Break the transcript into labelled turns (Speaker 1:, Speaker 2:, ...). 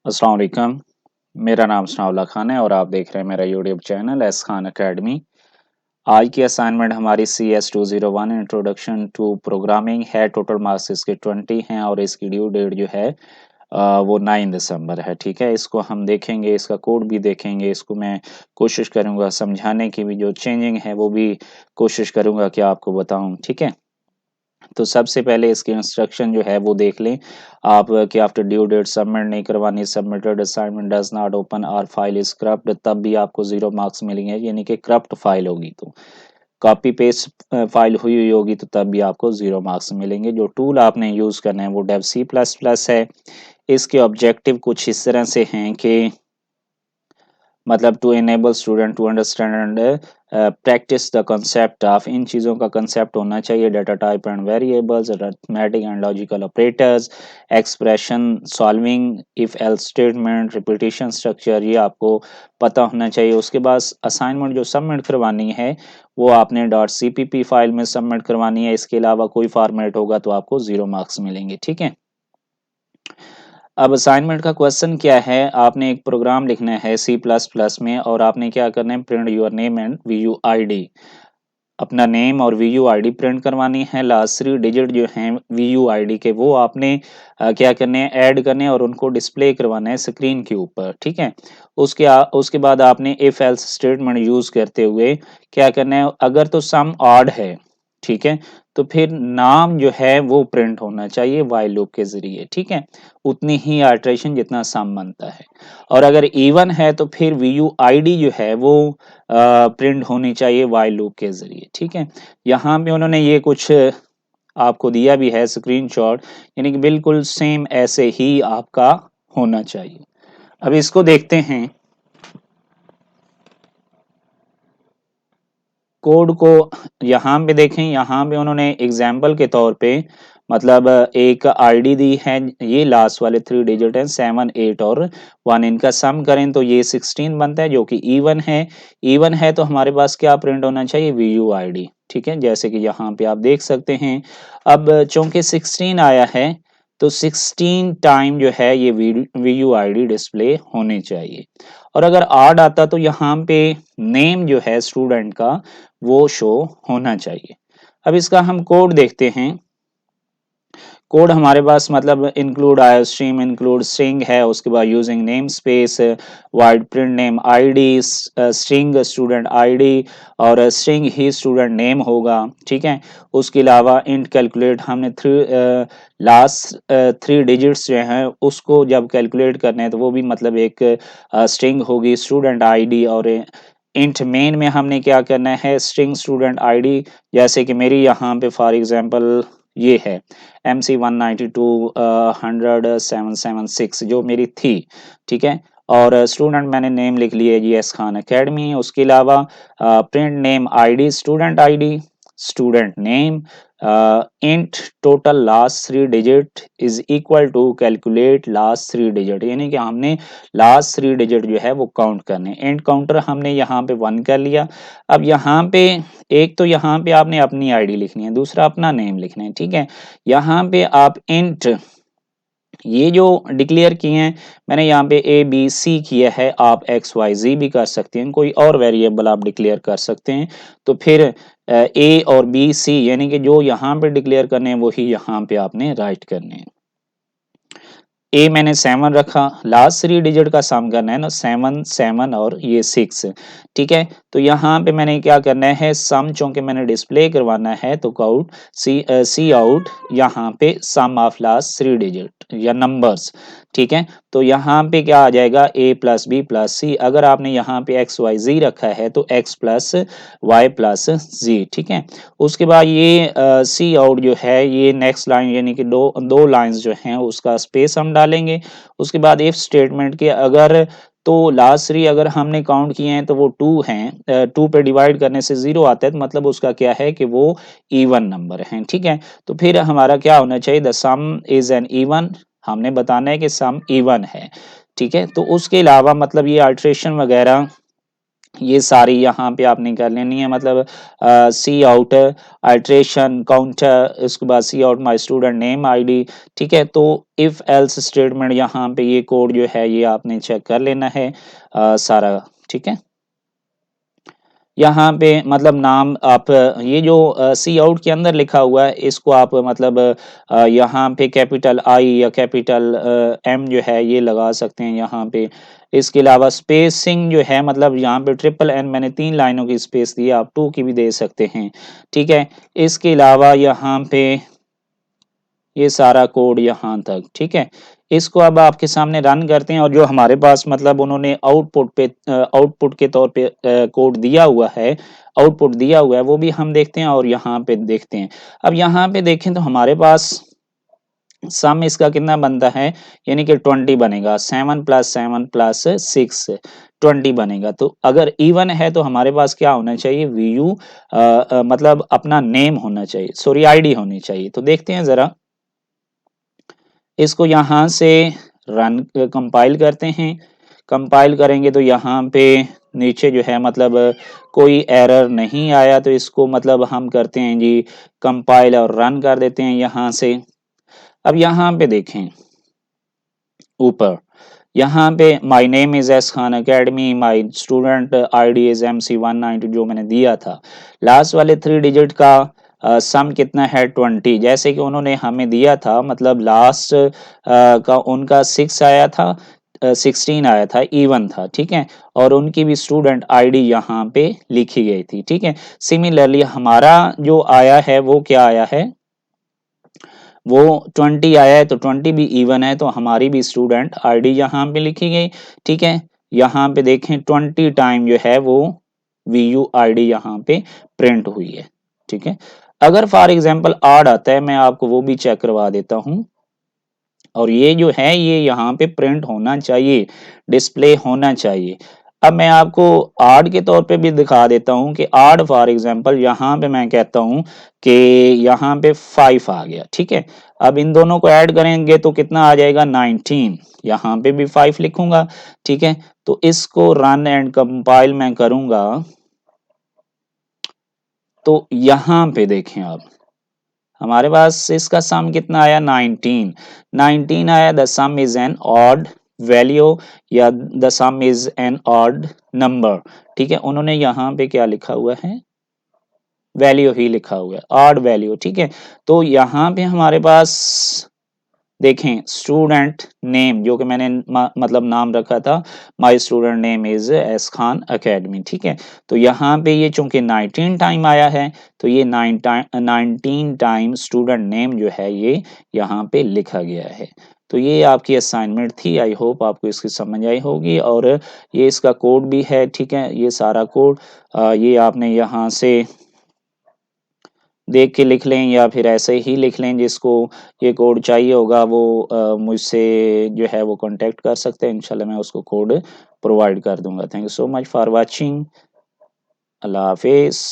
Speaker 1: अस्सलाम वालेकुम। मेरा नाम सनाउल्लाह खान है और आप देख रहे हैं मेरा YouTube channel S Khan academy. आज की असाइनमेंट हमारी CS 201 इंट्रोडक्शन टू प्रोग्रामिंग है। टोटल मार्क्स इसके 20 हैं और इसकी ड्यू डेट जो है वो 9 दिसंबर है। ठीक है, इसको हम देखेंगे, इसका कोड भी देखेंगे। इसको मैं कोशिश करूंगा समझाने की भी, जो चेंजिंग है वो भी कोशिश करूंगा कि आपको बताऊं। ठीक है, तो सबसे पहले इसकी इंस्ट्रक्शन जो है वो देख लें आप कि आफ्टर ड्यू डेट सबमिट नहीं करवानी, submitted assignment does not open और फाइल इज करप्ट, तब भी आपको 0 मार्क्स मिलेंगे, यानी कि करप्ट फाइल होगी तो। कॉपी पेस्ट फाइल हुई हुई होगी तो तब भी आपको 0 मार्क्स मिलेंगे। जो टूल आपने यूज करना है वो डेव C++ है। इसके ऑब्जेक्टिव कुछ इस तरह से हैं कि मतलब to enable student to understand and practise the concept of, इन चीज़ों का कंसेप्ट होना चाहिए, data type and variables, arithmetic and logical operators, expression solving, if else statement, repetition structure, ये आपको पता होना चाहिए। उसके बाद असाइनमेंट जो सबमिट करवानी है वो आपने .cpp फाइल में सबमिट करवानी है। इसके अलावा कोई फॉर्मेट होगा तो आपको 0 मार्क्स मिलेंगे। ठीक है, अब असाइनमेंट का क्वेश्चन क्या है, आपने एक प्रोग्राम लिखना है C++ में और आपने क्या करना है, print your name and VUID, अपना नेम और VUID प्रिंट करवानी है। लास्ट 3 डिजिट जो हैं VUID के वो आपने क्या करने हैं, ऐड करने हैं और उनको डिस्प्ले करवाना है स्क्रीन के ऊपर। ठीक है, उसके बाद आपने इफ एल्स स्टेटमेंट यूज करते हुए क्या करना है, अगर तो सम ऑड है, ठीक है, तो फिर नाम जो है वो प्रिंट होना चाहिए व्हाइल लूप के जरिए। ठीक है, उतनी ही अल्टरेशन जितना सम बनता है। और अगर इवन है तो फिर VUID जो है वो प्रिंट होनी चाहिए व्हाइल लूप के जरिए। ठीक है, यहाँ पे उन्होंने ये कुछ आपको दिया भी है स्क्रीनशॉट, यानी कि बिल्कुल सेम ऐसे ही आपका होना चाहिए। अब इसको देखते हैं, कोड को यहाँ पे देखें। यहाँ पे उन्होंने एग्जाम्पल के तौर पे मतलब एक आईडी दी है, ये लास्ट वाले 3 डिजिट हैं 7 8 और 1, इनका सम करें तो ये 16 बनता है जो कि इवन है। इवन है तो हमारे पास क्या प्रिंट होना चाहिए, VUID। ठीक है, जैसे कि यहाँ पे आप देख सकते हैं। अब चूंकि 16 आया है तो 16 टाइम जो है ये VUID डिस्प्ले होने चाहिए। और अगर आड आता तो यहाँ पे नेम जो है स्टूडेंट का वो शो होना चाहिए। अब इसका हम कोड देखते हैं। कोड हमारे पास मतलब इंक्लूड आईओस्ट्रीम, इंक्लूड स्ट्रिंग है, उसके बाद using name space, wide print name ID, string student ID और स्ट्रिंग ही स्टूडेंट नेम होगा। ठीक है, उसके अलावा इंट कैलकुलेट, हमने लास्ट 3 डिजिट्स जो हैं उसको जब कैलकुलेट करने हैं तो वो भी मतलब एक स्ट्रिंग होगी स्टूडेंट आईडी। और इंट मेन में हमने क्या करना है, स्ट्रिंग स्टूडेंट आईडी, जैसे कि मेरी यहाँ पे फॉर एग्जांपल ये है MC 192 100 776 जो मेरी थी। ठीक है, और स्टूडेंट मैंने नेम लिख लिया जी एस खान अकेडमी। उसके अलावा print name ID student ID, student name, int total last 3 digit is equal to calculate last 3 digit, यानी कि हमने लास्ट 3 डिजिट जो है वो काउंट करने। इंट काउंटर हमने यहाँ पे 1 कर लिया। अब यहाँ पे एक तो यहाँ पे आपने अपनी आईडी लिखनी है, दूसरा अपना नेम लिखना है। ठीक है, यहाँ पे आप इंट ये जो डिक्लेयर किए हैं, मैंने यहाँ पे ABC किया है, आप XYZ भी कर सकते हैं, कोई और वेरिएबल आप डिक्लेयर कर सकते हैं। तो फिर A और BC यानी कि जो यहाँ पे डिक्लेयर करने हैं वही यहाँ पे आपने राइट करने हैं। ए मैंने 7 रखा, लास्ट 3 डिजिट का सम करना है ना, 7 7 और ये 6। ठीक है, तो यहाँ पे मैंने क्या करना है, सम चूंकि मैंने डिस्प्ले करवाना है तो काउट सी आउट यहाँ पे सम ऑफ लास्ट 3 डिजिट या नंबर्स। ठीक है, तो यहाँ पे क्या आ जाएगा, A प्लस बी प्लस सी। अगर आपने यहाँ पे XYZ रखा है तो X प्लस वाई प्लस जी। ठीक है, उसके बाद ये सी आउट जो है ये नेक्स्ट लाइन यानी कि दो दो लाइंस जो हैं उसका स्पेस हम डालेंगे। उसके बाद इफ स्टेटमेंट के अगर तो लास्ट 3 अगर हमने काउंट किए हैं तो वो 2 हैं, 2 पे डिवाइड करने से 0 आता है तो मतलब उसका क्या है कि वो इवन नंबर है। ठीक है, तो फिर हमारा क्या होना चाहिए, the sum is N even, हमने बताना है कि सम इवन है। ठीक है, तो उसके अलावा मतलब ये अल्ट्रेशन वगैरह ये सारी यहाँ पे आपने कर लेनी है, मतलब सी आउट अल्ट्रेशन काउंटर, उसके बाद C out my student name ID. ठीक है, तो इफ एल्स स्टेटमेंट यहाँ पे ये कोड जो है ये आपने चेक कर लेना है सारा। ठीक है, यहाँ पे मतलब नाम आप ये जो सी आउट के अंदर लिखा हुआ है इसको आप मतलब यहाँ पे कैपिटल आई या कैपिटल एम जो है ये लगा सकते हैं यहाँ पे। इसके अलावा स्पेसिंग जो है, मतलब यहाँ पे ट्रिपल एन मैंने 3 लाइनों की स्पेस दी है, आप 2 की भी दे सकते हैं। ठीक है, इसके अलावा यहाँ पे ये सारा कोड यहाँ तक। ठीक है, इसको अब आपके सामने रन करते हैं और जो हमारे पास मतलब उन्होंने आउटपुट के तौर पे कोड दिया हुआ है, आउटपुट दिया हुआ है, वो भी हम देखते हैं और यहाँ पे देखते हैं। अब यहाँ पे देखें तो हमारे पास सम इसका कितना बनता है, यानी कि 20 बनेगा। 7 + 7 + 6 20 बनेगा। तो अगर इवन है तो हमारे पास क्या होना चाहिए, वीयू मतलब अपना नेम होना चाहिए, सॉरी आईडी होनी चाहिए। तो देखते हैं जरा, इसको यहाँ से रन कंपाइल करते हैं। कंपाइल करेंगे तो यहाँ पे नीचे जो है मतलब कोई एरर नहीं आया, तो इसको मतलब हम करते हैं जी कंपाइल और रन कर देते हैं यहाँ से। अब यहाँ पे देखें ऊपर, यहाँ पे my name is S Khan academy, my student ID is MC192 जो मैंने दिया था। लास्ट वाले 3 डिजिट का सम कितना है 20, जैसे कि उन्होंने हमें दिया था, मतलब लास्ट का उनका 6 आया था, 16 आया था, इवन था। ठीक है, और उनकी भी स्टूडेंट आईडी यहाँ पे लिखी गई थी। ठीक है, सिमिलरली हमारा जो आया है वो क्या आया है, वो 20 आया है, तो 20 भी इवन है, तो हमारी भी स्टूडेंट आईडी यहाँ पे लिखी गई। ठीक है, यहाँ पे देखें 20 टाइम जो है वो VU आईडी यहाँ पे प्रिंट हुई है। ठीक है, अगर फॉर एग्जांपल आड आता है, मैं आपको वो भी चेक करवा देता हूँ, और ये जो है ये यहाँ पे प्रिंट होना चाहिए, डिस्प्ले होना चाहिए। अब मैं आपको आड के तौर पे भी दिखा देता हूँ कि आड फॉर एग्जांपल यहाँ पे मैं कहता हूँ कि यहाँ पे 5 आ गया। ठीक है, अब इन दोनों को ऐड करेंगे तो कितना आ जाएगा 19, यहाँ पे भी 5 लिखूंगा। ठीक है, तो इसको रन एंड कंपाइल मैं करूंगा, तो यहाँ पे देखें आप, हमारे पास इसका सम कितना आया 19, 19 आया। The sum is an odd value या the sum is an odd number. ठीक है, उन्होंने यहाँ पे क्या लिखा हुआ है, वैल्यू ही लिखा हुआ है, ऑड वैल्यू। ठीक है, तो यहाँ पे हमारे पास देखें स्टूडेंट नेम जो कि मैंने मतलब नाम रखा था, my student name is S Khan academy. ठीक है, तो यहाँ पे ये चूंकि 19 टाइम आया है, तो ये 19 टाइम स्टूडेंट नेम जो है ये यहाँ पे लिखा गया है। तो ये आपकी असाइनमेंट थी, आई होप आपको इसकी समझ आई होगी, और ये इसका कोड भी है। ठीक है, ये सारा कोड ये आपने यहाँ से देख के लिख लें या फिर ऐसे ही लिख लें, जिसको ये कोड चाहिए होगा वो मुझसे जो है वो कांटेक्ट कर सकते हैं, इंशाल्लाह मैं उसको कोड प्रोवाइड कर दूंगा। Thank you so much for watching, अल्लाह हाफिज़।